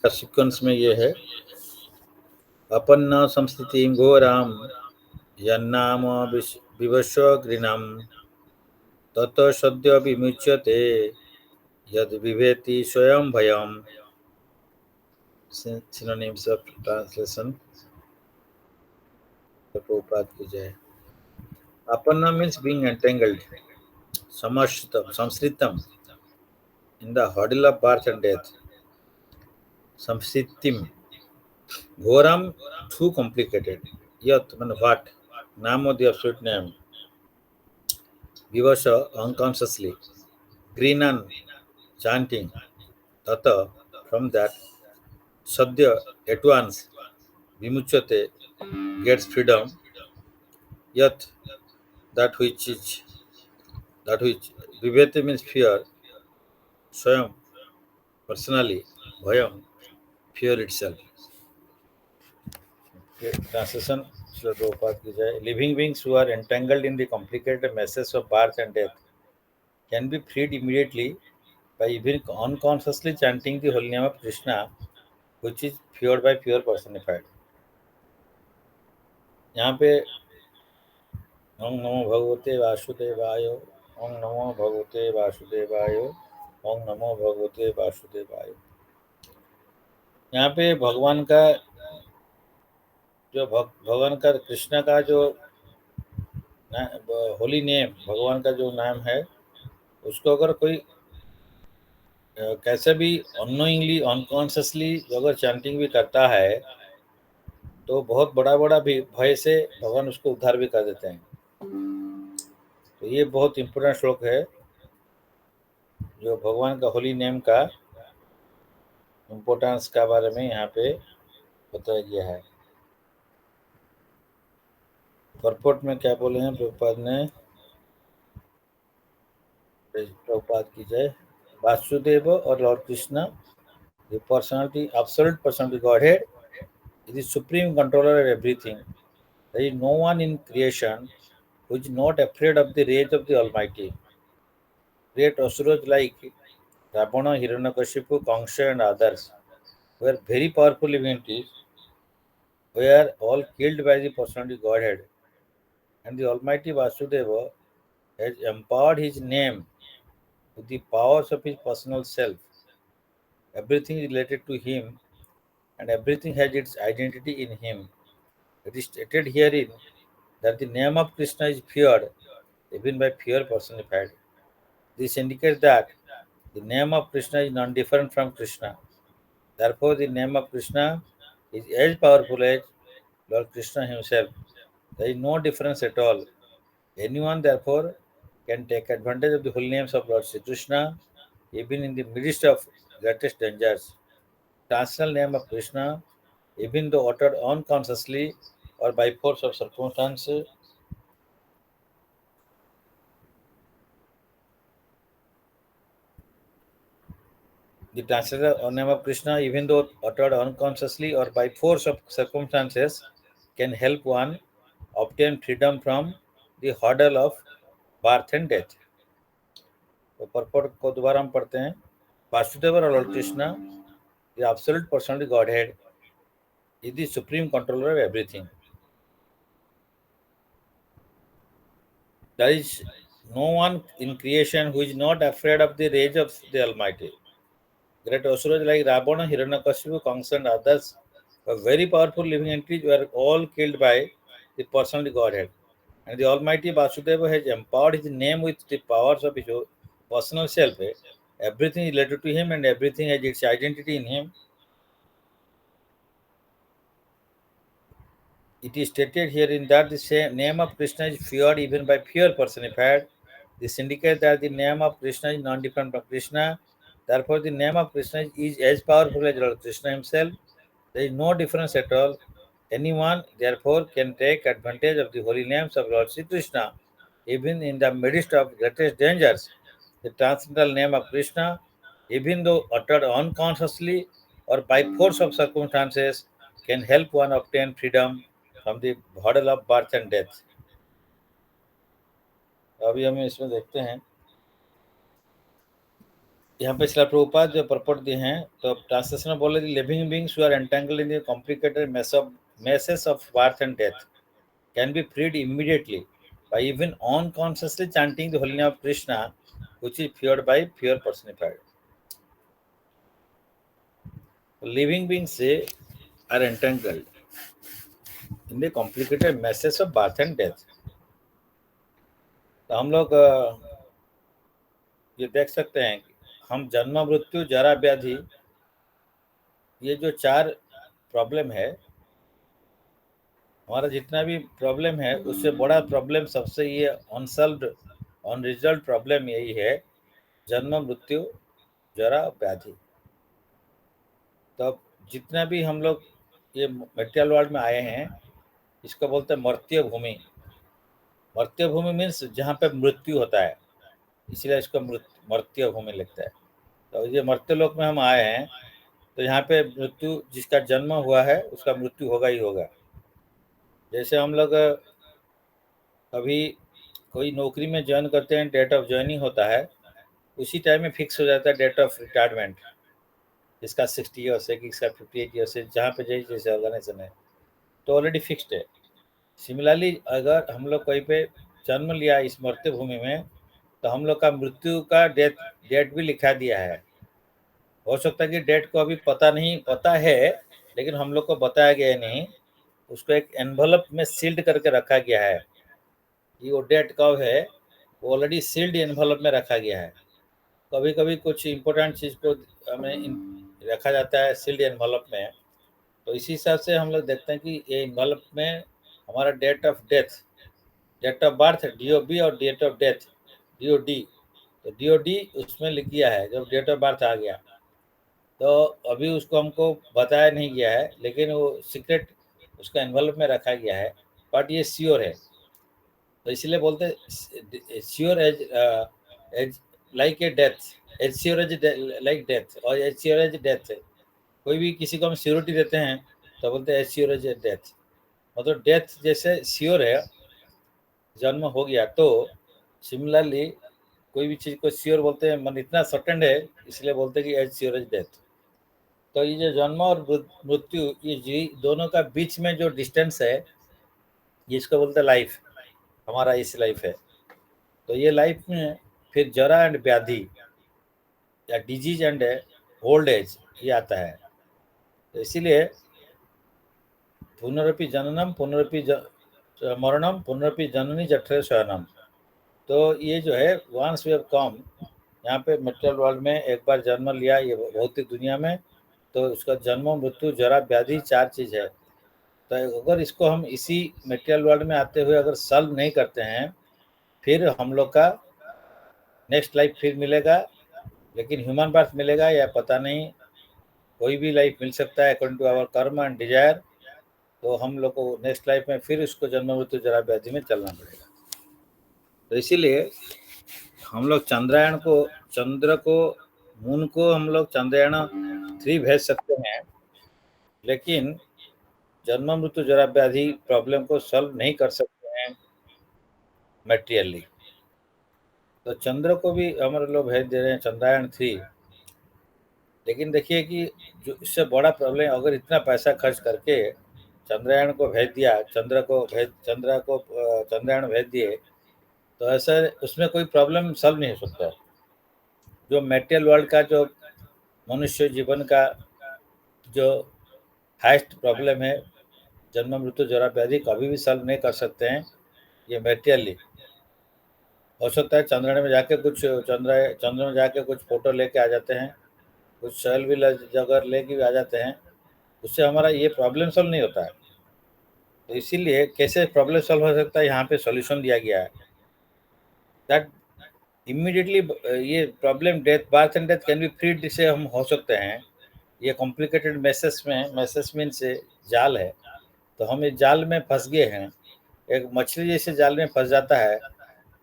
Sequence में ये है, अपन्न संस्थितिं घोरां यन्नाम विवशो गृह्णाम ततो सद्यो विमुच्यते यद विभेति स्वयं भयम। Synonyms of translation. प्रभुपाद की जय। अपन्न means being entangled, samsritam in the hurdle of birth and death. Samsritim. Ghoram, too complicated. Yat, what? Name of the absolute name. Vivasha, unconsciously. Grinan, chanting. Tata, from that. Sadhya, at once. Vimuchyate, gets freedom. Yat, that which is, that which. Vivete means fear. Swayam, personally. Bhayam, fear itself. Translation, Srila Prabhupada ki jai. Living beings who are entangled in the complicated messes of birth and death can be freed immediately by even unconsciously chanting the holy name of Krishna, which is feared by pure personified. यहाँ पे ओम नमो भगवते वासुदेवाय, ओम नमो भगवते वासुदेवाय, ओम नमो भगवते वासुदेवाय। यहाँ पे भगवान का जो भगवान का कृष्ण का जो होली नेम, भगवान का जो नाम है, उसको अगर कोई कैसे भी अननोइंगली अनकॉन्शियसली अगर चैंटिंग भी करता है तो बहुत बड़ा बड़ा भी भय से भगवान उसको उद्धार भी कर देते हैं। तो ये बहुत इम्पोर्टेंट श्लोक है जो भगवान का होली नेम का इम्पोर्टेंस का बारे में यहाँ पे बताया गया है। परपोर्ट में क्या बोले हैं प्रभुपाद ने? प्रभुपाद की जय। वासुदेव और Lord Krishna, the personality, absolute personality Godhead, is the supreme controller of everything. There is no one in creation who is not afraid of the rage of the Almighty. Great asuras like Ravana, Hiranyakashipu, Kamsa and others were very powerful entities, were all killed by the personality Godhead. And the Almighty Vasudeva has empowered his name with the powers of his personal self. Everything is related to him and everything has its identity in him. It is stated herein that the name of Krishna is feared even by fear personified. This indicates that the name of Krishna is non-different from Krishna. Therefore, the name of Krishna is as powerful as Lord Krishna himself. There is no difference at all. Anyone, therefore, can take advantage of the holy names of Lord Sri Krishna even in the midst of greatest dangers. Transcendental name of Krishna, even though uttered unconsciously or by force of circumstances, the transcendental name of Krishna, even though uttered unconsciously or by force of circumstances, can help one obtain freedom from the hurdle of birth and death. तो purport को दोबारा हम पढ़ते हैं। वासुदेव और Lord Krishna, the absolute personality Godhead, is the supreme controller of everything. There is no one in creation who is not afraid of the rage of the Almighty. Great asuras like Ravana, Hiranyakashipu, Kamsa and others were very powerful living entities, were all killed by the personality Godhead. And the Almighty Vasudeva has empowered his name with the powers of his personal self. Everything is related to him and everything has its identity in him. It is stated herein that the same name of Krishna is feared even by fear personified. This indicates that the name of Krishna is non-different from Krishna. Therefore, the name of Krishna is as powerful as Lord Krishna himself. There is no difference at all. Anyone, therefore, can take advantage of the holy names of Lord Sri Krishna, even in the midst of greatest dangers. The transcendental name of Krishna, even though uttered unconsciously or by force of circumstances, can help one obtain freedom from the hurdle of birth and death. अभी हम इसमें देखते हैं, यहाँ पे श्रील प्रभुपाद जो purport दिए हैं, तो ट्रांसलेशन में बोले living beings who are entangled in the complicated messes of birth and death can be freed immediately by even unconsciously chanting the holy name of Krishna, which is feared by fear personified. Living beings are entangled in the complicated messes of birth and death. तो हम लोग ये देख सकते हैं कि हम जन्म मृत्यु जरा व्याधि, ये जो 4 प्रॉब्लम है, हमारा जितना भी प्रॉब्लम है उससे बड़ा प्रॉब्लम सबसे ये अनसॉल्व्ड अनरिजल्व प्रॉब्लम यही है, जन्म मृत्यु जरा व्याधि। तब जितना भी हम लोग ये मटेरियल वर्ल्ड में आए हैं, इसको बोलते हैं मर्त्य भूमि। मर्त्य भूमि मीन्स जहाँ पे मृत्यु होता है, इसलिए इसको मर्त्य भूमि लिखता है। तो ये मर्त्य लोक में हम आए हैं, तो यहाँ पे मृत्यु, जिसका जन्म हुआ है उसका मृत्यु होगा ही होगा। जैसे हम लोग कभी कोई नौकरी में ज्वाइन करते हैं, डेट ऑफ ज्वाइनिंग होता है, उसी टाइम में फिक्स हो जाता है डेट ऑफ रिटायरमेंट, इसका 60 ईयर्स है कि इसका 58 ईयर्स है, जहाँ पे जैसे ऑर्गेनाइजेशन है तो ऑलरेडी फिक्स्ड है। सिमिलरली अगर हम लोग कहीं पे जन्म लिया इस मर्त्य भूमि में, तो हम लोग का मृत्यु का डेट भी लिखा दिया है। हो सकता है कि डेट को अभी पता है, लेकिन हम लोग को बताया गया नहीं, उसको एक एनवलप में सील्ड करके रखा गया है कि वो डेट कब है, वो ऑलरेडी सील्ड एनवलप में रखा गया है। कभी कभी कुछ इम्पोर्टेंट चीज़ को हमें रखा जाता है सील्ड एनवलप में, तो इसी हिसाब से हम लोग देखते हैं कि ये एनवलप में हमारा date of death, date of birth DOB और डेट ऑफ डेथ DOD, तो DOD उसमें लिख दिया है। जब डेट ऑफ बर्थ आ गया तो अभी उसको हमको बताया नहीं गया है, लेकिन वो सीक्रेट उसका एनवलप में रखा गया है, बट ये श्योर है। तो इसलिए बोलते हैं sure as like a death, as sure as like death, और एज श्योर एज डेथ है। कोई भी किसी को हम श्योरिटी देते हैं तो बोलते हैं एज श्योर एज डेथ, मतलब डेथ जैसे श्योर है, जन्म हो गया। तो सिमिलरली कोई भी चीज़ को श्योर बोलते हैं, मन इतना सर्टेन है, इसलिए बोलते हैं कि एज श्योर एज डेथ। तो ये जो जन्म और मृत्यु, ये दोनों का बीच में जो डिस्टेंस है, जिसको बोलते हैं लाइफ, हमारा इस लाइफ है। तो ये लाइफ में फिर जरा एंड व्याधि या डिजीज एंड ओल्ड एज ये आता है। तो इसीलिए पुनरपि जननम पुनरपि मरणम पुनरपि जननी जठरे शयनम। तो ये जो है वंस वी हैव कम, यहाँ पे मटेरियल वर्ल्ड में एक बार जन्म लिया ये भौतिक दुनिया में, तो उसका जन्म मृत्यु जरा व्याधि 4 चीज़ है। तो अगर इसको हम इसी मटेरियल वर्ल्ड में आते हुए अगर सॉल्व नहीं करते हैं, फिर हम लोग का नेक्स्ट लाइफ फिर मिलेगा, लेकिन ह्यूमन बर्थ मिलेगा या पता नहीं, कोई भी लाइफ मिल सकता है अकॉर्डिंग टू आवर कर्म एंड डिजायर। तो हम लोग को नेक्स्ट लाइफ में फिर उसको जन्म मृत्यु जरा व्याधि में चलना पड़ेगा। तो इसीलिए हम लोग चंद्र को मून को हम लोग चंद्रयान 3 भेज सकते हैं, लेकिन जन्म मृत्यु जरा व्याधि प्रॉब्लम को सॉल्व नहीं कर सकते हैं मटेरियली। तो चंद्र को भी हमारे लोग भेज दे रहे हैं चंद्रयान 3, लेकिन देखिए कि जो इससे बड़ा प्रॉब्लम, अगर इतना पैसा खर्च करके चंद्रयान को भेज दिया, चंद्रयान भेज दिए, तो ऐसा उसमें कोई प्रॉब्लम सॉल्व नहीं हो सकता। जो मेटेरियल वर्ल्ड का जो मनुष्य जीवन का जो हाईएस्ट प्रॉब्लम है, जन्म मृत्यु जरा व्याधि, कभी भी सॉल्व नहीं कर सकते हैं ये मेटेरियली। हो सकता है चंद्र में जाके चंद्र में जाके कुछ फोटो लेके आ जाते हैं, कुछ सेल भी जगह लेके भी आ जाते हैं, उससे हमारा ये प्रॉब्लम सॉल्व नहीं होता है। तो इसीलिए कैसे प्रॉब्लम सॉल्व हो सकता है, यहाँ पे सॉल्यूशन दिया गया है दैट इमीडिएटली ये problem birth and death can be freed से हम हो सकते हैं। ये कॉम्प्लिकेटेड मैसेज मीन्स जाल है, तो हम इस जाल में फंस गए हैं। एक मछली जैसे जाल में फंस जाता है,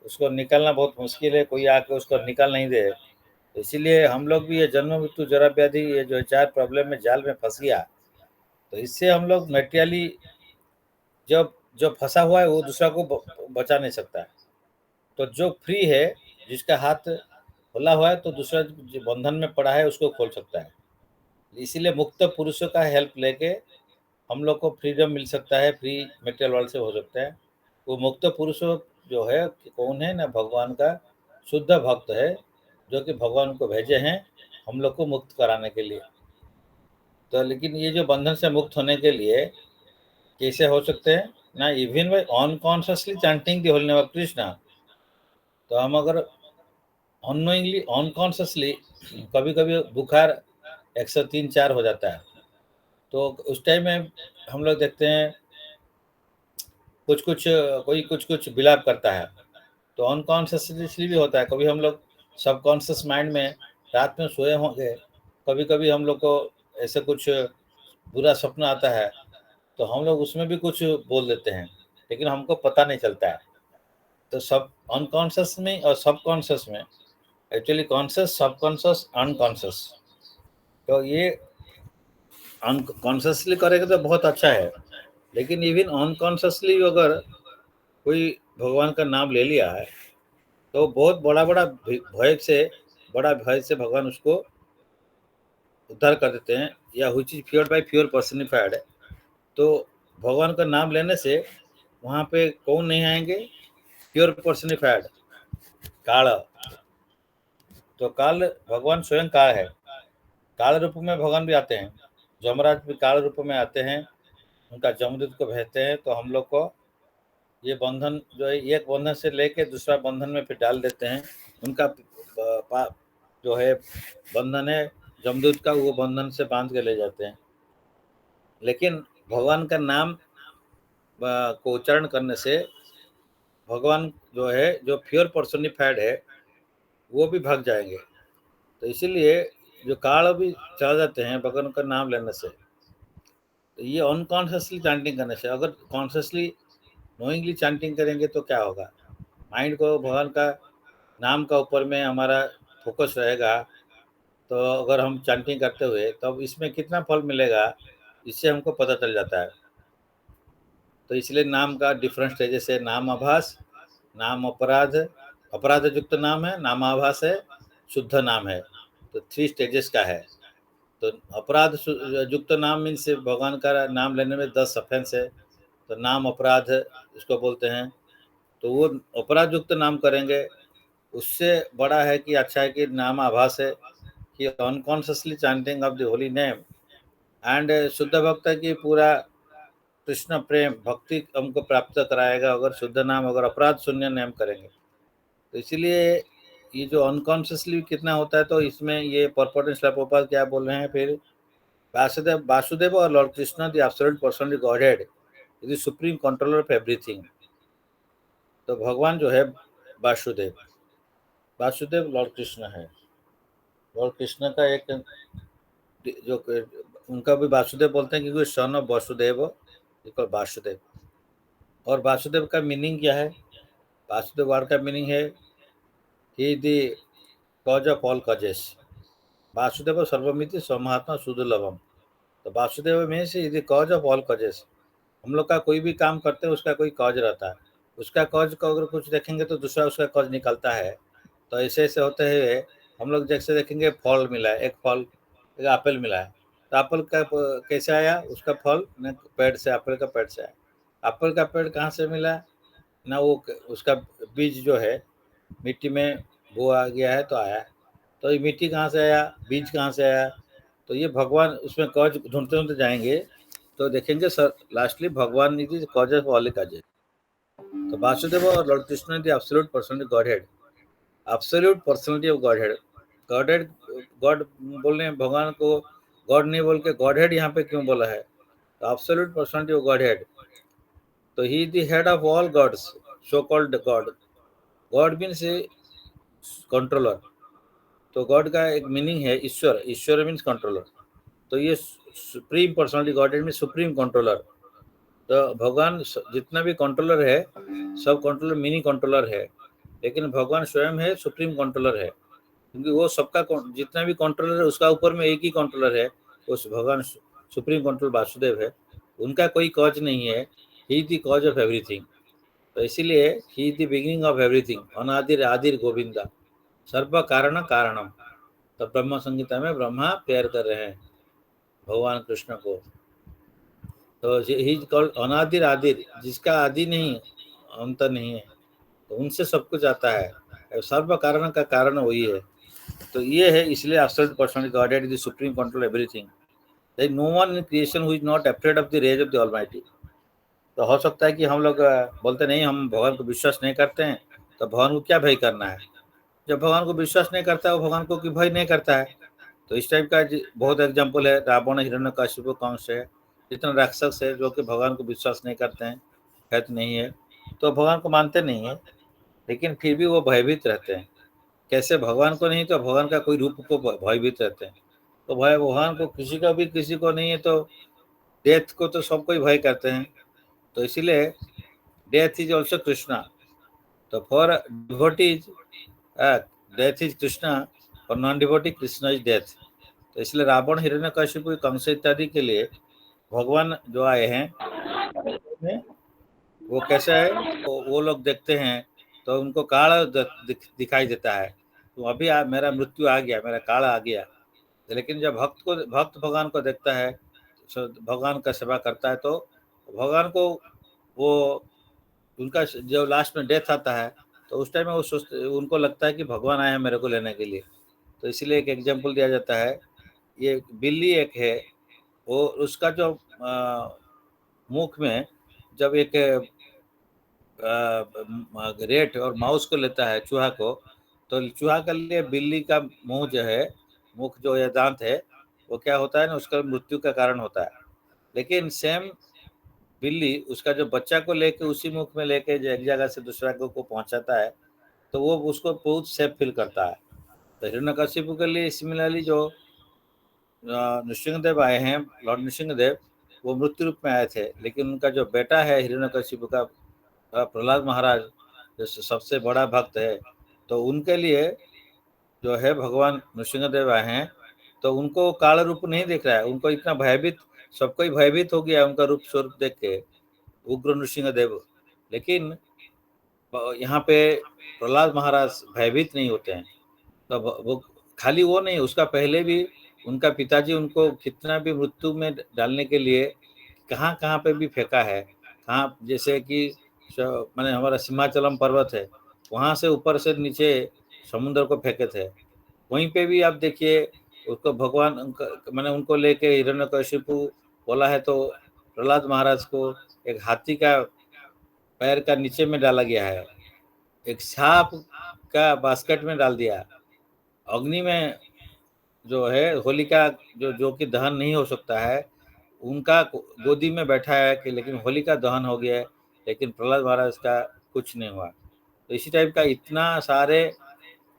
उसको निकलना बहुत मुश्किल है, कोई आके उसको निकाल नहीं दे। तो इसीलिए हम लोग भी ये जन्म मृत्यु जरा व्याधि, ये जो 4 प्रॉब्लम में जाल में फंस गया, तो इससे हम लोग मेटेरियली जो फंसा हुआ है वो दूसरा को बचा नहीं सकता है। तो जो फ्री है, जिसका हाथ खुला हुआ है तो दूसरा जो बंधन में पड़ा है उसको खोल सकता है। इसीलिए मुक्त पुरुषों का हेल्प लेके हम लोग को फ्रीडम मिल सकता है, फ्री मटेरियल वर्ल्ड से हो सकता है। वो मुक्त पुरुषों जो है कौन है ना, भगवान का शुद्ध भक्त है, जो कि भगवान को भेजे हैं हम लोग को मुक्त कराने के लिए। तो लेकिन ये जो बंधन से मुक्त होने के लिए कैसे हो सकते हैं ना, even by unconsciously chanting the holy name of Krishna. तो हम अगर अननोइंगली अनकॉन्शियसली कभी कभी बुखार 103-4 हो जाता है, तो उस टाइम में हम लोग देखते हैं कुछ कुछ कोई कुछ कुछ बिलाप करता है, तो अनकॉन्शियसली भी होता है। कभी हम लोग सबकॉन्शियस माइंड में रात में सोए होंगे, कभी कभी हम लोग को ऐसे कुछ बुरा सपना आता है, तो हम लोग उसमें भी कुछ बोल देते हैं, लेकिन हमको पता नहीं चलता है। तो सब अनकॉन्शियस में और सबकॉन्शियस में, एक्चुअली कॉन्शियस, सबकॉन्शियस, अनकॉन्शियस। तो ये अनकॉन्शियसली करेगा तो बहुत अच्छा है, लेकिन इवन अनकॉन्शियसली अगर कोई भगवान का नाम ले लिया है तो बहुत बड़ा बड़ा भय से, बड़ा भय से भगवान उसको उद्धार कर देते हैं, या हुई चीज फ्योर्ड बाई फ्योर पर्सनिफाइड है। तो भगवान का नाम लेने से वहाँ पे कौन नहीं आएंगे, प्योर पर्सनिफाइड काल। तो काल भगवान स्वयं काल है, काल रूप में भगवान भी आते हैं, जमराज भी काल रूप में आते हैं, उनका जमदूत को भेजते हैं, तो हम लोग को ये बंधन जो है एक बंधन से लेके दूसरा बंधन में फिर डाल देते हैं। उनका जो है बंधन है जमदूत का, वो बंधन से बांध के ले जाते हैं। लेकिन भगवान का नाम को उच्चारण करने से भगवान जो है, जो प्योर पर्सनिफाइड है, वो भी भाग जाएंगे। तो इसीलिए जो काल भी चला जाते हैं भगवान का नाम लेने से। तो ये अनकॉन्शियसली चैंटिंग करने से, अगर कॉन्शियसली नोइंगली चैंटिंग करेंगे तो क्या होगा, माइंड को भगवान का नाम का ऊपर में हमारा फोकस रहेगा, तो अगर हम चैंटिंग करते हुए तब इसमें कितना फल मिलेगा, इससे हमको पता चल जाता है। तो इसलिए नाम का डिफरेंट स्टेजेस है, नाम आभास, नाम अपराध, अपराध युक्त नाम है, नाम आभास है, शुद्ध नाम है। तो 3 स्टेजेस का है। तो अपराध युक्त नाम मीन्स भगवान का नाम लेने में 10 ऑफेंस है, तो नाम अपराध इसको बोलते हैं। तो वो अपराध युक्त नाम करेंगे, उससे बड़ा है कि अच्छा है कि नाम आभास है कि unconsciously chanting of the holy name and शुद्ध भक्त की पूरा कृष्ण प्रेम भक्ति हमको प्राप्त कराएगा अगर शुद्ध नाम, अगर अपराध शून्य नाम करेंगे। तो इसीलिए ये जो अनकॉन्शियसली कितना होता है, तो इसमें ये पर्पट एंड श्रील प्रभुपाद क्या बोल रहे हैं फिर, वासुदेव और Lord Krishna the absolute personal godhead is the supreme controller of everything. तो भगवान जो है वासुदेव, वासुदेव लॉर्ड कृष्ण है। लॉर्ड कृष्ण का एक जो उनका भी वासुदेव बोलते हैं क्योंकि son of Vasudev equal Vasudev. और वासुदेव का मीनिंग क्या है, वासुदेव वर्ड का मीनिंग है he the cause of all causes, Vasudev सर्वमिति स्वमहात्मा सुदुर्लभम। तो वासुदेव में से the cause of all causes, हम लोग का कोई भी काम करते हैं उसका कोई कॉज रहता है, उसका कॉज को अगर कुछ देखेंगे तो दूसरा उसका कॉज निकलता है। तो ऐसे ऐसे होते हुए हम लोग जैसे देखेंगे फल मिला है, एक फल, एक एप्पल मिला है, तो एप्पल का कैसे आया, उसका फल न पेड़ से, एप्पल का पेड़ से आया। एप्पल का पेड़ कहाँ से मिला ना, वो उसका बीज जो है मिट्टी में बोआ गया है तो आया। तो ये मिट्टी कहाँ से आया, बीज कहाँ से आया, तो ये भगवान उसमें कॉज ढूंढते ढूंढते जाएंगे तो देखेंगे सर लास्टली भगवान is cause of all causes. तो वासुदेव और Lord Krishna the absolute personality godhead, absolute personality of godhead. Godhead, God बोल रहे हैं भगवान को, गॉड नहीं बोल के गॉडहेड यहाँ पे क्यों बोला है, तो एब्सोल्यूट पर्सनालिटी ऑफ गॉडहेड। तो he the head of all gods, so called God. God means controller. तो गॉड का एक मीनिंग है ईश्वर, ईश्वर मीन्स कंट्रोलर। तो ये सुप्रीम पर्सनालिटी गॉडहेड में सुप्रीम कंट्रोलर। तो भगवान जितना भी कंट्रोलर है सब कंट्रोलर मिनी कंट्रोलर है, लेकिन भगवान स्वयं है सुप्रीम कंट्रोलर है, क्योंकि वो सबका जितना भी कंट्रोलर है उसका ऊपर में एक ही कंट्रोलर है, उस भगवान सुप्रीम कंट्रोल वासुदेव है। उनका कोई कॉज नहीं है, he the cause of everything. तो इसीलिए ही द बिगिनिंग ऑफ एवरीथिंग, अनादिर आदिर गोविंदा, सर्व कारण कारणम। तो ब्रह्म संहिता में ब्रह्मा प्रेयर कर रहे हैं भगवान कृष्ण को। तो ही इज कॉल्ड अनादिर आदिर, जिसका आदि नहीं अंत नहीं है, तो उनसे सब कुछ आता है। सर्व कारण का कारण वही है। तो ये है, इसलिए absolute personality God is the supreme control everything. There is no one in creation who is not afraid of the rage of the almighty. तो हो सकता है कि हम लोग बोलते नहीं, हम भगवान को विश्वास नहीं करते हैं, तो भगवान को क्या भय करना है। जब भगवान को विश्वास नहीं करता है, वो भगवान को भय नहीं करता है। तो इस टाइप का बहुत एग्जाम्पल है, रावण, हिरण्यकशिपु, कंस है, जितना राक्षस है जो कि भगवान को विश्वास नहीं करते हैं, है तो नहीं है, तो भगवान को मानते नहीं है, लेकिन फिर भी वो भयभीत रहते हैं। कैसे? भगवान को नहीं तो भगवान का कोई रूप को भयभीत रहते हैं। तो भय भगवान को किसी का भी किसी को नहीं है, तो डेथ को तो सबको ही भय करते हैं। तो इसीलिए डेथ इज ऑल्सो कृष्णा। तो for devotees death is Krishna, और non devotee Krishna is death. तो इसलिए रावण, हिरण्यकशिपु, कंस इत्यादि के लिए भगवान जो आए हैं वो कैसा है, वो लोग देखते हैं तो उनको काल दिखाई देता है। तो अभी मेरा मृत्यु आ गया, मेरा काल आ गया। लेकिन जब भक्त भगवान को देखता है, भगवान का सेवा करता है, तो भगवान को वो उनका जो लास्ट में डेथ आता है, तो उस टाइम में वो सोचते, उनको लगता है कि भगवान आए हैं मेरे को लेने के लिए। तो इसलिए एक एग्जाम्पल दिया जाता है, ये बिल्ली एक है, वो उसका जो मुख में जब एक रेट और माउस को लेता है, चूहा को, तो चूहा के लिए बिल्ली का मुंह जो है, मुख जो है, दांत है, वो क्या होता है ना, उसका मृत्यु का कारण होता है। लेकिन सेम बिल्ली उसका जो बच्चा को लेके उसी मुख में लेके एक जगह से दूसरा को पहुंचाता है, तो वो उसको बहुत सेफ फील करता है। तो हिरण्यकशिपु के लिए सिमिलरली जो नृसिंहदेव आए हैं, लॉर्ड नृसिंहदेव, वो मृत्यु रूप में आए थे, लेकिन उनका जो बेटा है हिरण्यकशिपु का, प्रहलाद महाराज, जो सबसे बड़ा भक्त है, तो उनके लिए जो है भगवान नृसिंहदेव आए हैं। तो उनको काल रूप नहीं दिख रहा है, उनको इतना भयभीत, सबको ही भयभीत हो गया उनका रूप स्वरूप देख के, उग्र नृसिंहदेव। लेकिन यहाँ पे प्रहलाद महाराज भयभीत नहीं होते हैं। तो वो खाली वो नहीं, उसका पहले भी उनका पिताजी उनको कितना भी मृत्यु में डालने के लिए कहाँ कहाँ पे भी फेंका है। कहाँ, जैसे कि मैंने हमारा सिमाचलम पर्वत है, वहाँ से ऊपर से नीचे समुद्र को फेंके थे। वहीं पे भी आप देखिए, उसको भगवान मैंने उनको लेके हिरण्यकशिपु बोला है, तो प्रहलाद महाराज को एक हाथी का पैर का नीचे में डाला गया है, एक सांप का बास्केट में डाल दिया, अग्नि में जो है होलिका, जो जो कि दहन नहीं हो सकता है, उनका गोदी में बैठा है कि, लेकिन होलिका दहन हो गया है, लेकिन प्रहलाद महाराज का कुछ नहीं हुआ। तो इसी टाइप का इतना सारे,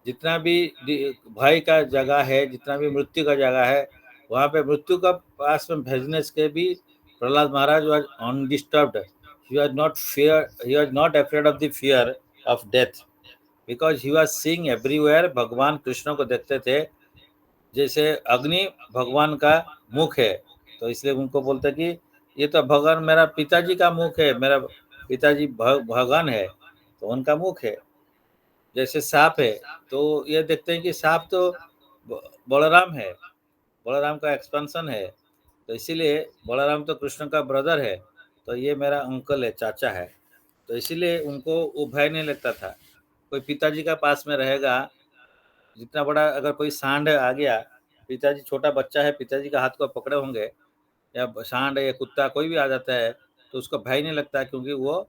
जितना भी भय का जगह है, जितना भी मृत्यु का जगह है, वहाँ पे मृत्यु का पास में भेजने के भी Prahlad Maharaj was undisturbed. He was not afraid of the fear of death, because he was seeing everywhere. भगवान कृष्ण को देखते थे, जैसे अग्नि भगवान का मुख है, तो इसलिए उनको बोलते हैं कि ये तो भगवान मेरा पिताजी का मुख है, मेरा पिताजी भगवान है, तो उनका मुख है। जैसे सांप है, तो ये देखते हैं कि सांप तो बलराम है, बलराम का एक्सपेंशन है, तो इसीलिए बलराम तो कृष्ण का ब्रदर है, तो ये मेरा अंकल है, चाचा है। तो इसीलिए उनको वो भय नहीं लगता था। कोई पिताजी का पास में रहेगा, जितना बड़ा अगर कोई सांड आ गया, पिताजी, छोटा बच्चा है, पिताजी का हाथ को पकड़े होंगे, या सांड या कुत्ता कोई भी आ जाता है, तो उसको भय नहीं लगता, क्योंकि वो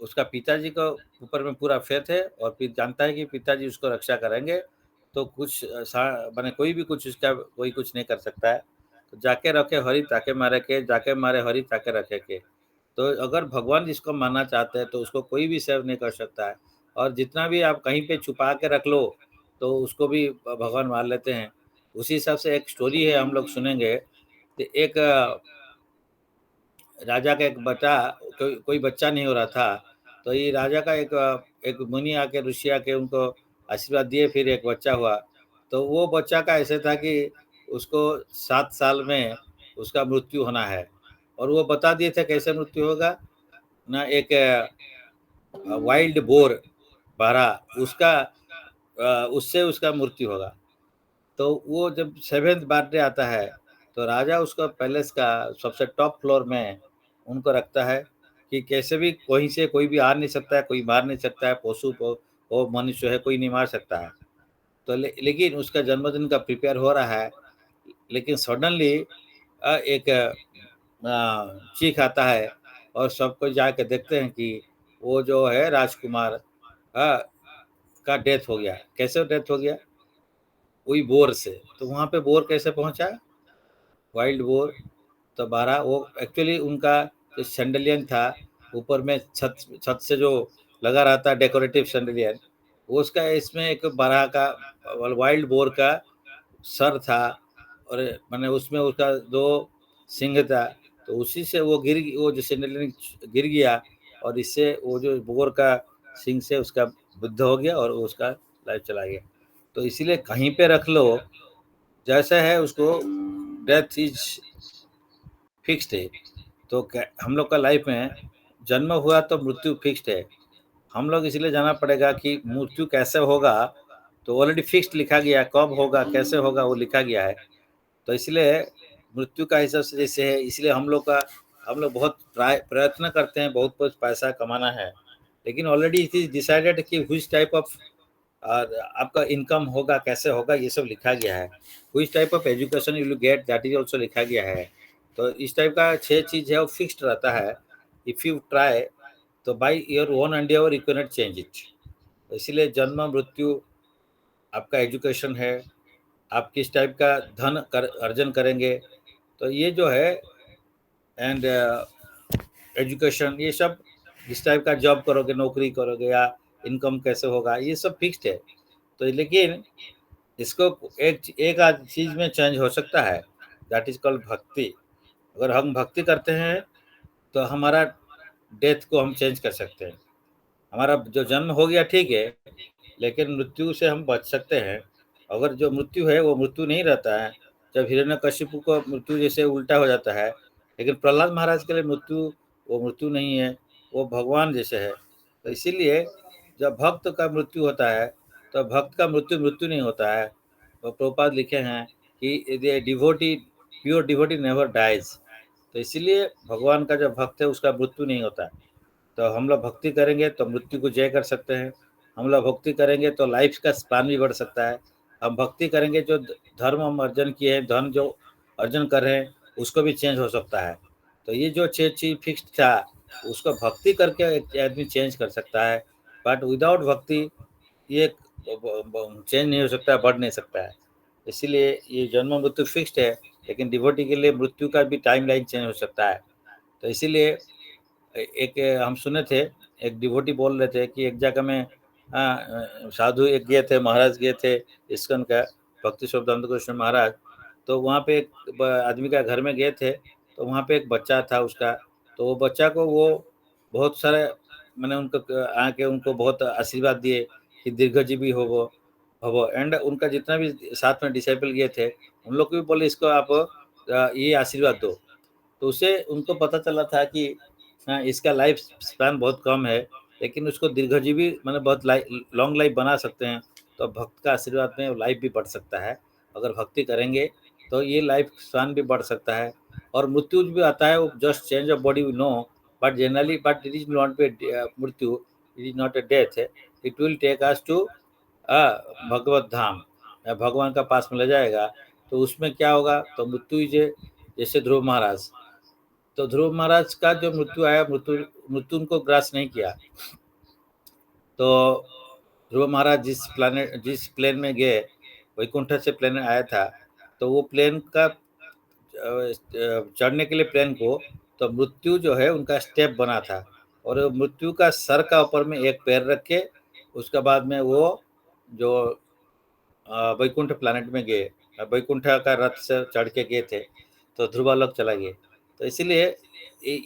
उसका पिताजी को ऊपर में पूरा फेथ है, और फिर जानता है कि पिताजी उसको रक्षा करेंगे, तो कुछ माने कोई भी कुछ उसका कोई कुछ नहीं कर सकता है। तो जाके रखे हरि ताके मारे के, जाके मारे हरि ताके रखे के। तो अगर भगवान जिसको मानना चाहते हैं, तो उसको कोई भी सेव नहीं कर सकता है। और जितना भी आप कहीं पे छुपा के रख लो, तो उसको भी भगवान मार लेते हैं। उसी हिसाब से एक स्टोरी है, हम लोग सुनेंगे कि एक राजा का एक बच्चा, कोई बच्चा नहीं हो रहा था, तो ये राजा का एक मुनि आके, ऋषि आके उनको आशीर्वाद दिए, फिर एक बच्चा हुआ। तो वो बच्चा का ऐसे था कि उसको 7 साल में उसका मृत्यु होना है, और वो बता दिए थे कैसे मृत्यु होगा ना। एक वाइल्ड बोर, बारह, उसका उससे उसका मृत्यु होगा। तो वो जब 7th बर्थडे आता है, तो राजा उसको पैलेस का सबसे टॉप फ्लोर में उनको रखता है कि कैसे भी कहीं से कोई भी आ नहीं सकता है, कोई मार नहीं सकता है, पशु वो मनुष्य है, कोई नहीं मार सकता है। तो लेकिन उसका जन्मदिन का प्रिपेयर हो रहा है, लेकिन सडनली एक चीख आता है और सबको जाके देखते हैं कि वो जो है राजकुमार का डेथ हो गया। कैसे डेथ हो गया? वही बोर से। तो वहाँ पे बोर कैसे पहुँचा? Wild boar. तो 12 वो एक्चुअली उनका जो शैंडेलियन था, ऊपर में छत छत से जो लगा रहता है डेकोरेटिव शैंडेलियन, वो उसका इसमें एक 12 का वाइल्ड बोर का सर था और माने उसमें उसका 2 सिंग था। तो उसी से वो जो शैंडेलियन गिर गया और इससे वो जो बोर का सिंग से उसका बुद्ध हो गया और उसका लाइफ चला गया। तो इसीलिए कहीं पे रख लो, जैसा है उसको डेथ इज फिक्स्ड है। तो हम लोग का लाइफ में जन्म हुआ तो मृत्यु फिक्स्ड है। हम लोग इसलिए जाना पड़ेगा कि मृत्यु कैसे होगा, तो ऑलरेडी फिक्स्ड लिखा गया है, कब होगा कैसे होगा वो लिखा गया है। तो इसलिए मृत्यु का हिसाब से जैसे है, इसलिए हम लोग बहुत प्रयत्न करते हैं, बहुत बहुत पैसा कमाना है, लेकिन ऑलरेडी इट इज डिसाइडेड कि विच टाइप ऑफ आपका इनकम होगा, कैसे होगा, ये सब लिखा गया है। Which type of education you will get, that is also लिखा गया है। तो इस टाइप का 6 चीज़ है वो फिक्स्ड रहता है। इफ़ यू ट्राई तो by your own Endeavour you can not change it. इसीलिए जन्म मृत्यु आपका एजुकेशन है, आप किस टाइप का अर्जन करेंगे, तो ये जो है एंड एजुकेशन, ये सब किस टाइप का जॉब करोगे, नौकरी करोगे या इनकम कैसे होगा, ये सब फिक्स्ड है। तो लेकिन इसको एक आध चीज़ में चेंज हो सकता है, दैट इज कॉल्ड भक्ति। अगर हम भक्ति करते हैं तो हमारा डेथ को हम चेंज कर सकते हैं। हमारा जो जन्म हो गया ठीक है, लेकिन मृत्यु से हम बच सकते हैं। अगर जो मृत्यु है वो मृत्यु नहीं रहता है। जब हिरण्यकशिपु को मृत्यु जैसे उल्टा हो जाता है, लेकिन प्रहलाद महाराज के लिए मृत्यु वो मृत्यु नहीं है, वो भगवान जैसे है। तो इसीलिए जब भक्त का मृत्यु होता है तो भक्त का मृत्यु मृत्यु नहीं होता है। तो प्रभुपाद लिखे हैं कि devotee pure devotee never dies. तो इसीलिए भगवान का जो भक्त है उसका मृत्यु नहीं होता है। तो हम लोग भक्ति करेंगे तो मृत्यु को जय कर सकते हैं। हम लोग भक्ति करेंगे तो लाइफ का स्पान भी बढ़ सकता है। हम भक्ति करेंगे, जो धर्म हम अर्जन किए हैं, धन जो अर्जन कर रहे हैं, उसको भी चेंज हो सकता है। तो ये जो 6 चीज़ फिक्स्ड था, उसको भक्ति करके एक आदमी चेंज कर सकता है, बट विदाउट भक्ति ये चेंज नहीं हो सकता, बढ़ नहीं सकता है। इसीलिए ये जन्म मृत्यु फिक्स्ड है, लेकिन डिवोटी के लिए मृत्यु का भी टाइम लाइन चेंज हो सकता है। तो इसीलिए एक हम सुने थे, एक डिवोटी बोल रहे थे कि एक जगह में साधु एक गए थे, महाराज गए थे इस्कन का, भक्ति शब्दानंद कृष्ण महाराज। तो वहाँ पे एक आदमी का घर में गए थे, तो वहाँ पे एक बच्चा था उसका। तो वो बच्चा को वो बहुत सारे मैंने उनको आके उनको बहुत आशीर्वाद दिए कि दीर्घजीवी हो वो एंड उनका जितना भी साथ में डिसाइपल गए थे, उन लोग को भी बोले इसको आप ये आशीर्वाद दो। तो उससे उनको पता चला था कि हाँ, इसका लाइफ स्पैन बहुत कम है, लेकिन उसको दीर्घजीवी मतलब बहुत लॉन्ग लाइफ बना सकते हैं। तो भक्त का आशीर्वाद में लाइफ भी बढ़ सकता है। अगर भक्ति करेंगे तो ये लाइफ स्पैन भी बढ़ सकता है। और मृत्यु भी आता है, वो just change of body we know, but generally but it is not a मृत्यु, it is not a death, it will take us to Bhagwat Dham, भगवान का पास में ले जाएगा। तो उसमें क्या होगा, तो मृत्यु जैसे ध्रुव महाराज, तो ध्रुव महाराज का जो मृत्यु आया, मृत्यु उनको ग्रास नहीं किया। तो ध्रुव महाराज जिस प्लेन में गए, वैकुंठ से प्लेन आया था, तो वो प्लेन का चढ़ने के लिए प्लेन को, तो मृत्यु जो है उनका स्टेप बना था, और मृत्यु का सर का ऊपर में एक पैर रख के उसके बाद में वो जो वैकुंठ प्लैनेट में गए, वैकुंठ का रथ से चढ़ के गए थे, तो ध्रुवालोक चला गए। तो इसीलिए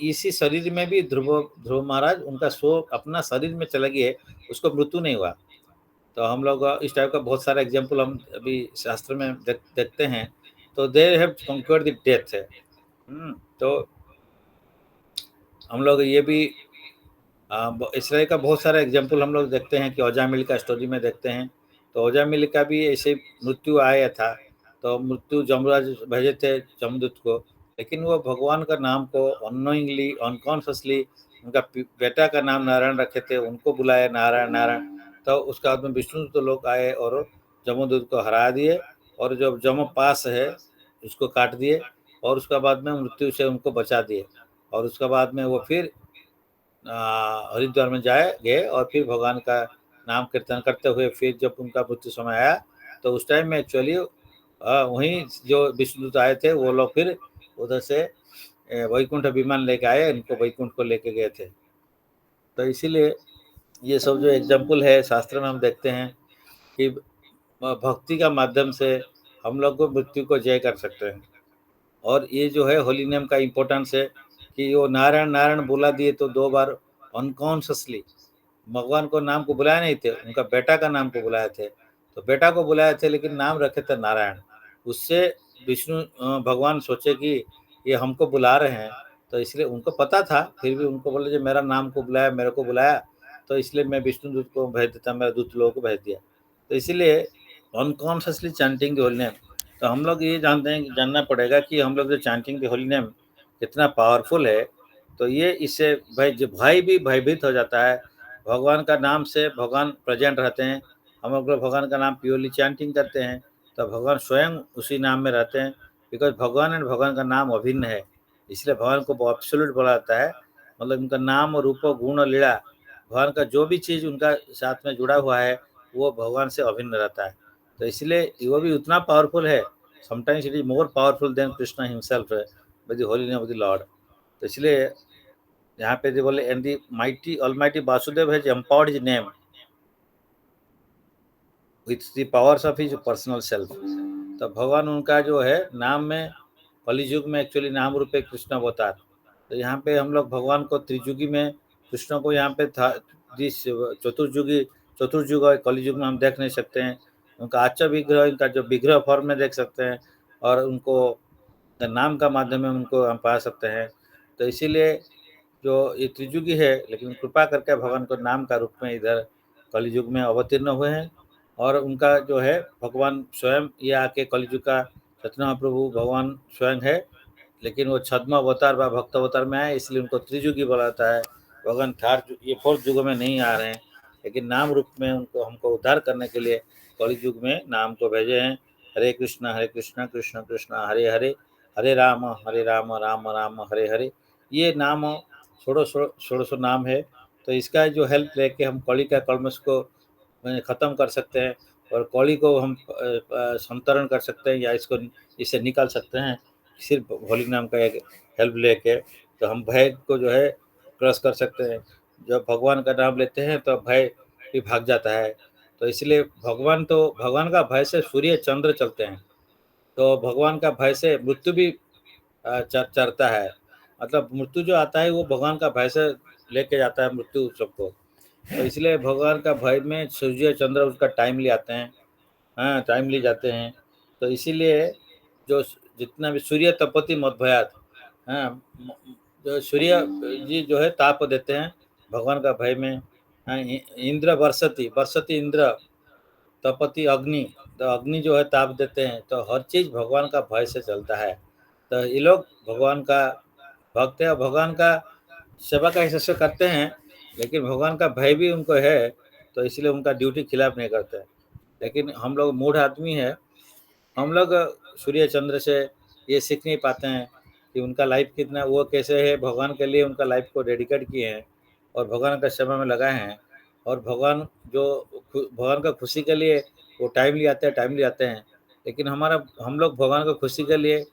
इसी शरीर में भी ध्रुव ध्रुव महाराज उनका सो अपना शरीर में चले गए, उसको मृत्यु नहीं हुआ। तो हम लोग इस टाइप का बहुत सारा एग्जाम्पल हम अभी शास्त्र में देखते हैं। तो they have conquered the death. तो हम लोग ये भी इस तरह का बहुत सारा एग्जाम्पल हम लोग देखते हैं कि अजामिल का स्टोरी में देखते हैं तो अजामिल का भी ऐसे मृत्यु आया था, तो मृत्यु जमराज भेजे थे जमदूत को, लेकिन वो भगवान का नाम को अननोइंगली अनकॉन्शियसली उनका बेटा का नाम नारायण रखे थे, उनको बुलाया नारायण नारायण। तो उसके बाद में विष्णु तो लोग आए और जमदूत को हरा दिए, और जो जम पास है उसको काट दिए, और उसके बाद में मृत्यु से उनको बचा दिए। और उसके बाद में वो फिर हरिद्वार में गए और फिर भगवान का नाम कीर्तन करते हुए फिर जब उनका मृत्यु समय आया, तो उस टाइम में एक्चुअली वहीं जो विष्णुदूत आए थे वो लोग फिर उधर से वैकुंठ विमान लेके आए, इनको वैकुंठ को लेके गए थे। तो इसीलिए ये सब जो एग्जाम्पल है शास्त्र में हम देखते हैं कि भक्ति का माध्यम से हम लोग को मृत्यु को जय कर सकते हैं। और ये जो है होली नेम का इम्पोर्टेंस है कि वो नारायण नारायण बोला दिए तो 2 बार अनकॉन्शियसली भगवान को नाम को बुलाया नहीं थे, उनका बेटा का नाम को बुलाए थे। तो बेटा को बुलाए थे लेकिन नाम रखे थे नारायण। उससे विष्णु भगवान सोचे कि ये हमको बुला रहे हैं, तो इसलिए उनको पता था, फिर भी उनको बोले जो मेरा नाम को बुलाया, मेरे को बुलाया, तो इसलिए मैं विष्णु दूत को भेज देता, मेरा दूत लोगों को भेज दिया। तो इसीलिए unconsciously chanting the holy name. तो हम लोग ये जानते हैं, जानना पड़ेगा कि हम लोग जो चैंटिंग द होली नेम कितना पावरफुल है। तो ये इससे भाई भी भयभीत हो जाता है। भगवान का नाम से भगवान प्रेजेंट रहते हैं। हम लोग भगवान का नाम प्योरली चैंटिंग करते हैं तो भगवान स्वयं उसी नाम में रहते हैं, बिकॉज भगवान एंड भगवान का नाम अभिन्न है। इसलिए भगवान को एब्सोल्यूट बोला जाता है, मतलब उनका नाम और रूप गुण और लीला, भगवान का जो भी चीज़ उनका साथ में जुड़ा हुआ है वो भगवान से अभिन्न रहता है। तो इसलिए वो भी उतना पावरफुल है, sometimes it is more powerful than Krishna himself with the holy name of the Lord. तो इसलिए यहाँ पे जो बोले and the mighty almighty Vasudev has empowered his name with the powers of his personal self. तो भगवान उनका जो है नाम में, कलियुग में एक्चुअली नाम रूप है कृष्ण अवतार। तो यहाँ पे हम लोग भगवान को त्रिजुगी में कृष्ण को यहाँ पे था जिस चतुर्युगी चतुर्युग और कलियुग में हम देख नहीं सकते हैं। उनका आचा विग्रह, इनका जो विग्रह फॉर्म में देख सकते हैं, और उनको नाम का माध्यम में उनको हम पा सकते हैं। तो इसीलिए जो ये त्रिजुगी है, लेकिन कृपा करके भगवान को नाम का रूप में इधर कलियुग में अवतीर्ण हुए हैं। और उनका जो है भगवान स्वयं ये आके कलियुग का सत्यनारायण महाप्रभु भगवान स्वयं है, लेकिन वो छद्म अवतार व भक्त अवतार में आए, इसलिए उनको त्रिजुगी बोला जाता है। भगवान ये 4th युग में नहीं आ रहे हैं, लेकिन नाम रूप में उनको हमको उद्धार करने के लिए कलियुग में नाम को भेजे हैं। हरे कृष्ण कृष्ण कृष्ण हरे हरे, हरे राम राम राम हरे हरे। ये नाम षोड़श नाम है। तो इसका जो हेल्प लेके हम कली का कलमश को ख़त्म कर सकते हैं, और कली को हम संतरण कर सकते हैं, या इससे निकाल सकते हैं सिर्फ होली नाम का एक हेल्प लेके। तो हम भय को जो है क्रॉस कर सकते हैं। जब भगवान का नाम लेते हैं तो भय भी भाग जाता है। तो इसलिए भगवान का भय से सूर्य चंद्र चलते हैं, तो भगवान का भय से मृत्यु भी चरता है। मतलब मृत्यु जो आता है वो भगवान का भय से लेके जाता है मृत्यु सबको। तो इसलिए भगवान का भय में सूर्य चंद्र उसका टाइमली आते हैं, हाँ टाइमली जाते हैं। तो इसीलिए जो जितना भी सूर्य तपति मत भयात, हाँ जो सूर्य जी जो है ताप देते हैं भगवान का भय में। हाँ इंद्र वर्षति इंद्र, तपति अग्नि, तो अग्नि जो है ताप देते हैं। तो हर चीज़ भगवान का भय से चलता है। तो ये लोग भगवान का भक्त है और भगवान का सेवा का हिस्से से करते हैं, लेकिन भगवान का भय भी उनको है, तो इसलिए उनका ड्यूटी खिलाफ नहीं करते। लेकिन हम लोग मूढ़ आदमी है, हम लोग सूर्य चंद्र से ये सीख नहीं पाते हैं कि उनका लाइफ कितना, वो कैसे है भगवान के लिए उनका लाइफ को डेडिकेट किए हैं और भगवान का सेवा में लगाए हैं। और भगवान का खुशी के लिए वो टाइमली आते हैं। लेकिन हम लोग भगवान का खुशी के लिए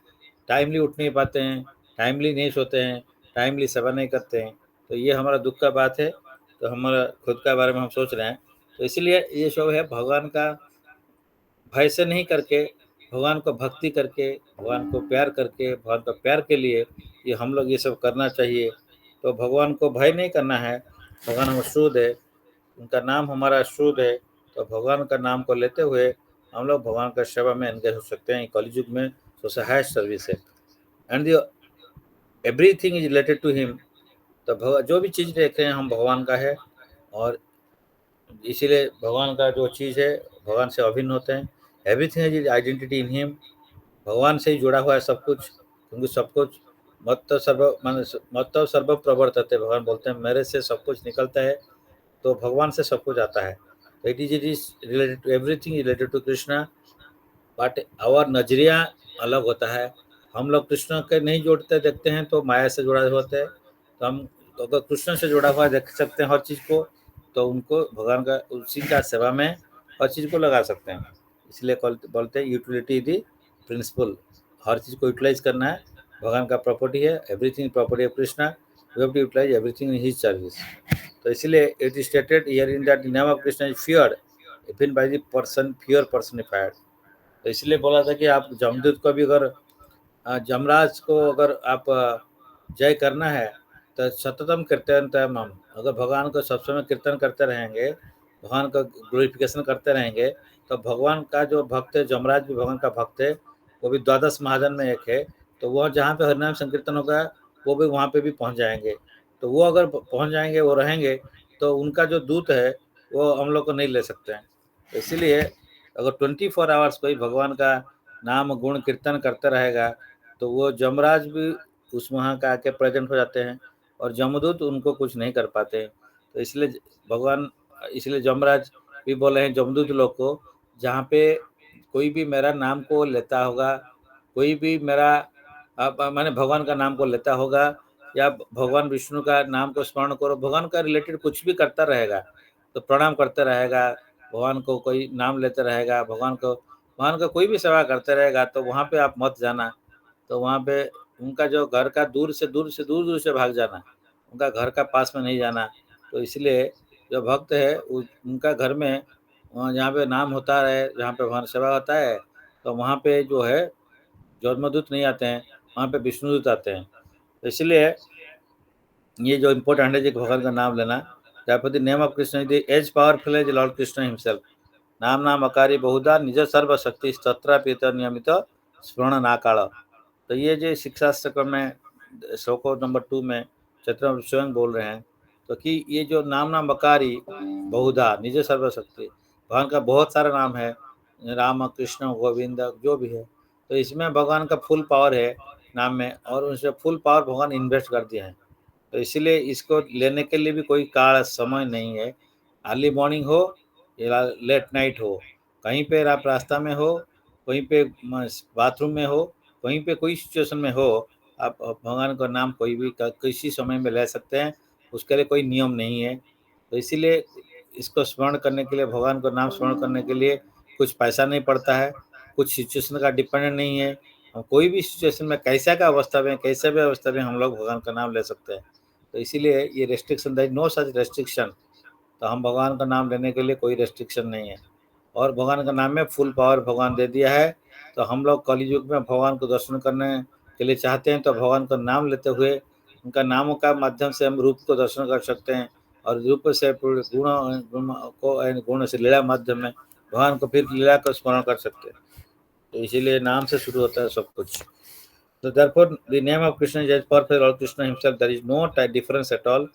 टाइमली उठ नहीं पाते हैं, टाइमली नहीं सोते हैं, टाइमली सेवा नहीं करते हैं। तो ये हमारा दुख का बात है। तो हमारा खुद का बारे में हम सोच रहे हैं। तो इसलिए ये सब है भगवान का भय से नहीं करके, भगवान को भक्ति करके, भगवान को प्यार करके, भगवान का प्यार के लिए ये हम लोग ये सब करना चाहिए। तो भगवान को भय नहीं करना है, भगवान हम शुद्ध है, उनका नाम हमारा शुद्ध है। तो भगवान का नाम को लेते हुए हम लोग भगवान का सेवा में एंगेज हो सकते हैं। कलयुग में सबसे हाईएस्ट सर्विस है, and everything is related to him. तो जो भी चीज़ देख रहे हैं हम भगवान का है। और इसीलिए भगवान का जो चीज़ है भगवान से अभिन्न होते हैं। Everything is identity in him. भगवान से ही जुड़ा हुआ है सब कुछ, क्योंकि सब कुछ मत्त सर्व प्रवर्तते, भगवान बोलते हैं मेरे से सब कुछ निकलता है, तो भगवान से सब कुछ आता है। तो it is related to everything related to Krishna, but our नजरिया अलग होता है। हम लोग कृष्ण के नहीं जोड़ते देखते हैं तो माया से जुड़ा होते हैं, तो हम तो अगर कृष्ण से जुड़ा हुआ देख सकते हैं हर चीज़ को, तो उनको भगवान का उसी का सेवा में हर चीज़ को लगा सकते हैं। इसलिए बोलते हैं यूटिलिटी दी प्रिंसिपल, हर चीज़ को यूटिलाइज करना है, भगवान का प्रॉपर्टी है, everything property of Krishna, we have to utilize everything in his service. तो इसलिए it is stated here in that the name of Krishna is feared even by the person fear personified. तो इसलिए बोला था कि आप जमदूत को भी अगर जमराज को अगर आप जय करना है तो सततम कीर्तन हम, अगर भगवान को सब समय कीर्तन करते रहेंगे, भगवान का ग्लोरिफिकेशन करते रहेंगे, तो भगवान का जो भक्त है, जमराज भी भगवान का भक्त है, वो भी द्वादश महाजन में एक है, तो वह जहाँ पे हरिनाम संकीर्तन होगा वो भी वहाँ पे भी पहुँच जाएंगे। तो वो अगर पहुँच जाएंगे, वो रहेंगे, तो उनका जो दूत है वो हम लोग को नहीं ले सकते हैं। तो इसीलिए अगर 24 आवर्स कोई भगवान का नाम गुण कीर्तन करते रहेगा, तो वो जमराज भी उस वहाँ का आके प्रेजेंट हो जाते हैं, और जमदूत उनको कुछ नहीं कर पाते। तो इसलिए भगवान, इसलिए जमराज भी बोले हैं जमदूत लोग को, जहाँ पे कोई भी मेरा नाम को लेता होगा, कोई भी मेरा माने भगवान का नाम को लेता होगा, या भगवान विष्णु का नाम को स्मरण करो, भगवान का रिलेटेड कुछ भी करता रहेगा, तो प्रणाम करते रहेगा, भगवान को कोई नाम लेते रहेगा, भगवान का कोई भी सेवा करते रहेगा, तो वहाँ पे आप मत जाना। तो वहाँ पे उनका जो घर का दूर से दूर से भाग जाना, उनका घर का पास में नहीं जाना। तो इसलिए जो भक्त है उनका घर में जहाँ पे नाम होता है, जहाँ पे भगवान सेवा होता है, तो वहाँ पे जो है जमदूत नहीं आते हैं, वहाँ पे विष्णुदूत आते हैं। तो इसलिए ये जो इम्पोर्टेंट है, जो भगवान का नाम लेना, Ganapati name of Krishna is as powerful as lord Krishna himself. नाम नाम अकारी बहुधा निज सर्वशक्ति तत्रापित नियमित स्मरण नाकाल। तो ये जो शिक्षास्त्र में श्लोक नंबर 2 में चैतन्य स्वयं बोल रहे हैं, तो कि ये जो नाम नाम अकारी बहुधा निज सर्वशक्ति, भगवान का बहुत सारा नाम है, राम कृष्ण गोविंद जो भी है, तो इसमें भगवान का फुल पावर है नाम में, और उसमें फुल पावर भगवान इन्वेस्ट कर दिया है। तो इसीलिए इसको लेने के लिए भी कोई काल समय नहीं है। अर्ली मॉर्निंग हो या लेट नाइट हो, कहीं पे आप रास्ता में हो, कहीं पे बाथरूम में हो, कहीं पे कोई सिचुएशन में हो, आप भगवान का नाम कोई भी किसी समय में ले सकते हैं, उसके लिए कोई नियम नहीं है। तो इसीलिए इसको स्मरण करने के लिए, भगवान का नाम स्मरण करने के लिए कुछ पैसा नहीं पड़ता है, कुछ सिचुएशन का डिपेंडेंट नहीं है। हम कोई भी सिचुएशन में कैसा का अवस्था में, कैसे भी अवस्था में हम लोग भगवान का नाम ले सकते हैं। तो इसीलिए ये restriction, there is no such restriction. तो हम भगवान का नाम लेने के लिए कोई रेस्ट्रिक्शन नहीं है, और भगवान का नाम में फुल पावर भगवान दे दिया है। तो हम लोग कलयुग में भगवान को दर्शन करने के लिए चाहते हैं, तो भगवान का नाम लेते हुए उनका नामों का माध्यम से हम रूप को दर्शन कर सकते हैं, और रूप से गुण से लीला माध्यम में भगवान को फिर लीला का स्मरण कर सकते हैं। तो इसीलिए नाम से शुरू होता है सब कुछ। तो therefore the name of Krishna is as powerful as Krishna himself, there is no difference at all।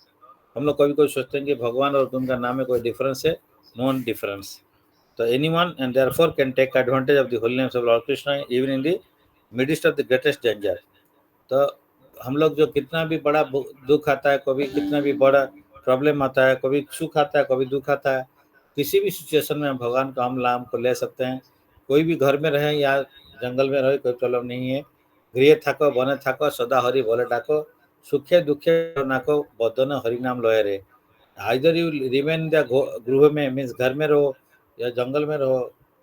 हम लोग कभी कोई सोचते हैं कि भगवान और उनका नाम में कोई डिफरेंस है, नो डिफरेंस। तो anyone and therefore can take advantage of the holy names of Lord Krishna even in the midst of the greatest danger। तो हम लोग जो कितना भी बड़ा दुख आता है, कभी कितना भी बड़ा प्रॉब्लम आता है, कभी सुख आता है, कभी दुख आता है, किसी भी सिचुएशन में हम भगवान का हम नाम को ले सकते हैं। कोई भी घर में रहे या जंगल में रहे, कोई प्रॉब्लम नहीं है। गृह थाको बने थाको सदा हरि बोले डाको, सुखे दुखे नाको बदन हरि नाम लय रे। आइदर यू रिमेन द गृह में, मीन्स घर में रहो या जंगल में रहो,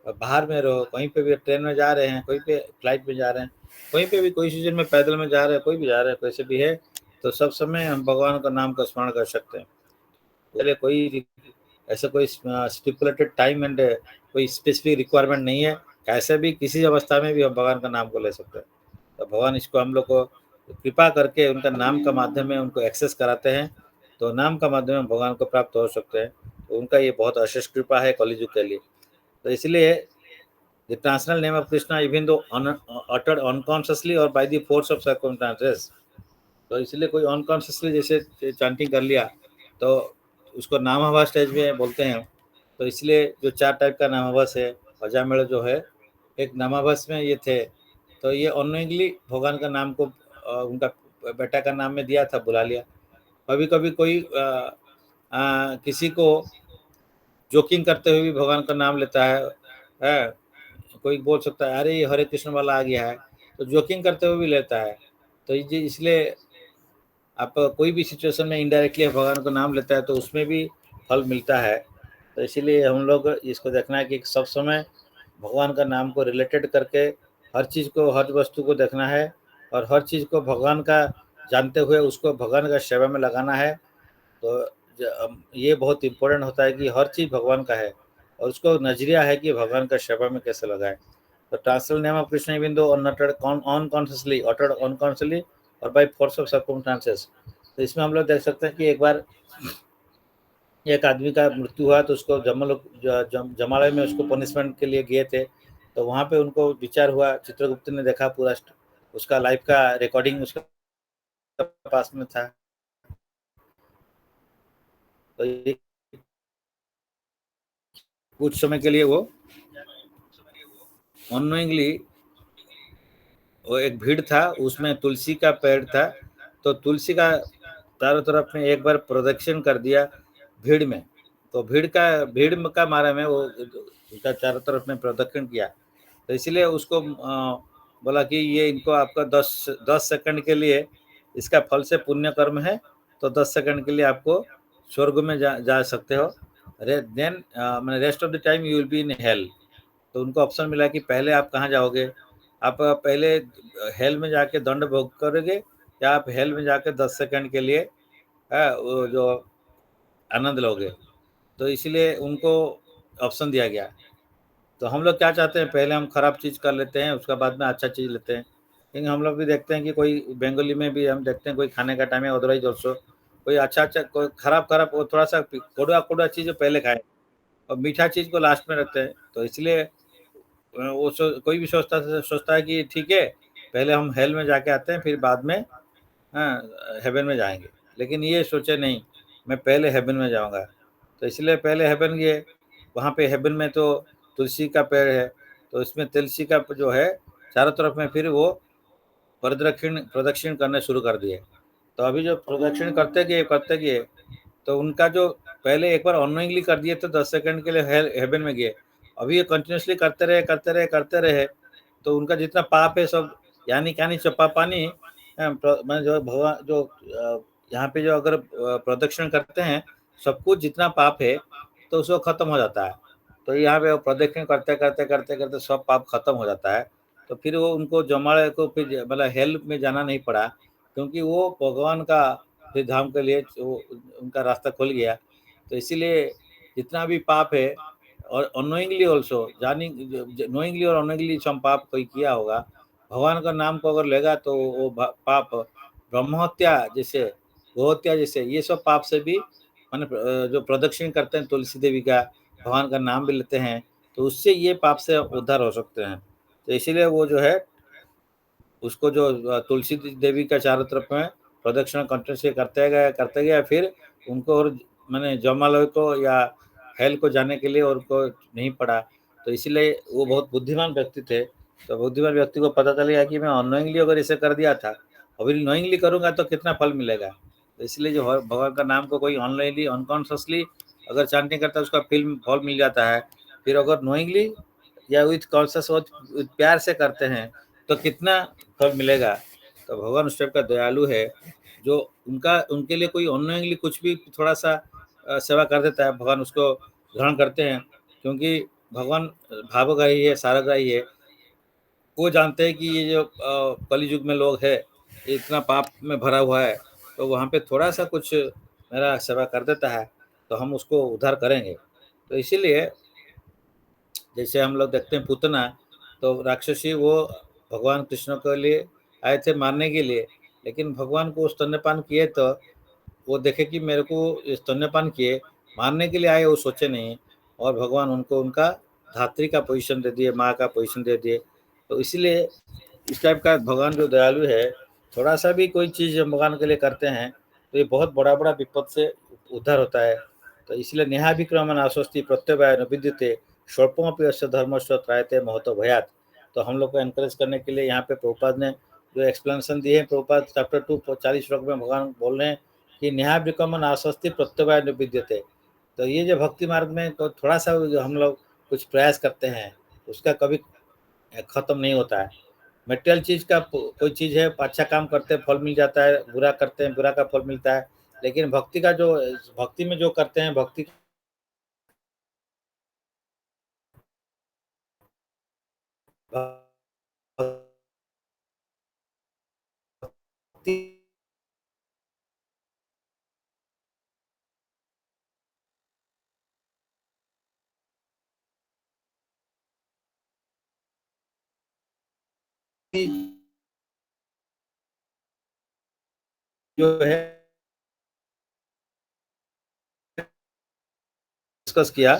बाहर में रहो, कहीं पे भी ट्रेन में जा रहे हैं, कहीं पे फ्लाइट में जा रहे हैं, कहीं पे भी कोई सीजन में पैदल में जा रहे हैं, कोई भी जा रहे हैं, कैसे भी है, तो सब समय हम भगवान का नाम का स्मरण कर सकते हैं। पहले कोई ऐसा कोई स्टिपुलेटेड टाइम एंड कोई स्पेसिफिक रिक्वायरमेंट नहीं है, कैसे भी किसी अवस्था में भी हम भगवान का नाम को ले सकते हैं। तो भगवान इसको हम लोग को कृपा करके उनका नाम का माध्यम में उनको एक्सेस कराते हैं, तो नाम का माध्यम में भगवान को प्राप्त हो सकते हैं। तो उनका ये बहुत अशेष कृपा है कलियुग के लिए। तो इसलिए the transcendental name of Krishna even though uttered unconsciously और by the force of circumstances. तो इसलिए कोई अनकॉन्शियसली जैसे चैंटिंग कर लिया, तो उसको नाम हवा स्टेज में बोलते हैं, तो इसलिए जो 4 टाइप का नामाभस है, अजामिल जो है एक नामाभस में ये थे, तो ये अनोइंगली भगवान का नाम को उनका बेटा का नाम में दिया था, बुला लिया। कभी कभी कोई किसी को जोकिंग करते हुए भी भगवान का नाम लेता है। कोई बोल सकता है अरे ये हरे कृष्ण वाला आ गया है, तो जोकिंग करते हुए भी लेता है। तो इसलिए आप कोई भी सिचुएशन में इनडायरेक्टली भगवान का नाम लेता है तो उसमें भी फल मिलता है। तो इसीलिए हम लोग इसको देखना है कि सब समय भगवान का नाम को रिलेटेड करके हर चीज़ को, हर वस्तु को देखना है, और हर चीज़ को भगवान का जानते हुए उसको भगवान का सेवा में लगाना है। तो ये बहुत इम्पोर्टेंट होता है कि हर चीज़ भगवान का है और उसको नजरिया है कि भगवान का सेवा में कैसे लगाएं। तो transfer name of Krishna even though unconsciously, uttered unconsciously और बाय फोर्स ऑफ सर्कमस्टांसेस। तो इसमें हम लोग देख सकते हैं कि एक बार एक आदमी का मृत्यु हुआ तो उसको जमालय में उसको पनिशमेंट के लिए गए थे। तो वहाँ पे उनको विचार हुआ, चित्रगुप्त ने देखा पूरा उसका लाइफ का रिकॉर्डिंग उसका पास में था। तो कुछ समय के लिए वो अनोइंगली, वो एक भीड़ था उसमें तुलसी का पेड़ था, तो तुलसी का चारों तरफ में एक बार प्रदक्षिण कर दिया भीड़ में। तो भीड़ का मारा में वो उसका चारों तरफ में प्रदक्षिण किया। तो इसलिए उसको बोला कि ये इनको आपका 10 सेकंड के लिए इसका फल से पुण्य कर्म है, तो 10 सेकंड के लिए आपको स्वर्ग में जा सकते हो। देन मैंने rest of the time you will be in hell. तो उनको ऑप्शन मिला कि पहले आप कहाँ जाओगे, आप पहले हेल में जाके दंड भोग करोगे या आप हेल में जाके 10 सेकंड के लिए वो जो आनंद लोगे। तो इसीलिए उनको ऑप्शन दिया गया। तो हम लोग क्या चाहते हैं, पहले हम खराब चीज़ कर लेते हैं, उसका बाद में अच्छा चीज़ लेते हैं। लेकिन हम लोग भी देखते हैं कि कोई बंगाली में भी हम देखते हैं कोई खाने का टाइम है, अदरवाइज ऑल्सो कोई अच्छा कोई खराब वो थोड़ा सा कोड़ा चीज़ पहले खाए और मीठा चीज़ को लास्ट में रखते हैं। तो इसलिए वो कोई भी सोचता है कि ठीक है पहले हम हेल में जाके आते हैं फिर बाद में हेवन में जाएंगे। लेकिन ये सोचे नहीं, मैं पहले हेवन में जाऊंगा। तो इसलिए पहले हेवन गए। वहाँ पे हेवन में तो तुलसी का पेड़ है, तो इसमें तुलसी का जो है चारों तरफ में फिर वो प्रदक्षिण करने शुरू कर दिए। तो अभी जो प्रदक्षिण करते गए तो उनका जो पहले एक बार अनोइंगली कर दिए तो 10 सेकंड के लिए हेवन में गए। अभी ये कंटिन्यूसली करते रहे तो उनका जितना पाप है सब यानी कहानी चप्पा पानी मैं जो भगवान जो यहाँ पे जो अगर प्रदक्षिण करते हैं सब कुछ जितना पाप है तो उसको खत्म हो जाता है। तो यहाँ पे प्रदक्षिण करते सब पाप खत्म हो जाता है। तो फिर वो उनको जमाड़े को फिर मतलब हेल में जाना नहीं पड़ा, क्योंकि वो भगवान का फिर धाम के लिए वो उनका रास्ता खुल गया। तो इसीलिए जितना भी पाप है और अनोइंगली ऑल्सो नोइंगली और अनोइंगली सम पाप कोई किया होगा, भगवान का नाम को अगर लेगा तो वो पाप ब्रह्महत्या जैसे, गोहत्या जैसे, ये सब पाप से भी मान जो प्रदक्षिण करते हैं तुलसी देवी का, भगवान का नाम भी लेते हैं, तो उससे ये पाप से उद्धार हो सकते हैं। तो इसीलिए वो जो है उसको जो तुलसी देवी का चारों तरफ में प्रदक्षिणा कंटिन्यू से करते गए फिर उनको और मैंने जमालय को या हेल को जाने के लिए और उनको नहीं पड़ा। तो इसीलिए वो बहुत बुद्धिमान व्यक्ति थे। तो बुद्धिमान व्यक्ति को पता चल गया कि मैं अनोइंगली अगर इसे कर दिया था, अभी नोइंगली करूंगा तो कितना फल मिलेगा। तो इसलिए जो भगवान का नाम को कोई ऑनलाइनली अनकॉन्शियसली अगर चांटिंग करता है उसका फल मिल जाता है। फिर अगर नोइंगली या विथ कॉन्शियस विथ प्यार से करते हैं तो कितना फल मिलेगा। तो भगवान उस टाइप का दयालु है जो उनके लिए कोई अनोइंगली कुछ भी थोड़ा सा सेवा कर देता है, भगवान उसको ग्रहण करते हैं। क्योंकि भगवान भावग्राही है, साराग्राही है। वो जानते हैं कि ये जो कलि युग में लोग है ये इतना पाप में भरा हुआ है, तो वहाँ पे थोड़ा सा कुछ मेरा सेवा कर देता है तो हम उसको उद्धार करेंगे। तो इसीलिए जैसे हम लोग देखते हैं पूतना, तो राक्षसी वो भगवान कृष्ण के लिए आए थे मारने के लिए, लेकिन भगवान को स्तन्यपान किए तो वो देखे कि मेरे को स्तन्यपान किए, मारने के लिए आए वो सोचे नहीं, और भगवान उनको उनका धात्री का पोजीशन दे दिए, माँ का पोजीशन दे दिए। तो इसीलिए इस टाइप का भगवान जो दयालु है, थोड़ा सा भी कोई चीज़ भगवान के लिए करते हैं तो ये बहुत बड़ा विपद से उद्धार होता है। तो इसलिए नेहाभिक्रमणाशोस्ति प्रत्यवाय विद्युते स्वल्पमपि अस्य धर्मस्य त्रायते महतो भयात। तो हम लोग को एनकरेज करने के लिए यहाँ पे प्रभुपाद ने जो एक्सप्लेनेशन दिए हैं, प्रभुपाद चैप्टर 2 40 श्लोक में भगवान बोल रहे हैं कि नेहाभिक्रमणाशोस्ति प्रत्यवाय विद्युते। तो ये जो भक्ति मार्ग में तो थोड़ा सा हम लोग कुछ प्रयास करते हैं, उसका कभी खत्म नहीं होता है। मटेरियल चीज का कोई चीज है, अच्छा काम करते हैं फल मिल जाता है, बुरा करते हैं बुरा का फल मिलता है, लेकिन भक्ति का जो भक्ति में जो करते हैं, भक्ति भक्ति जो है डिस्कस किया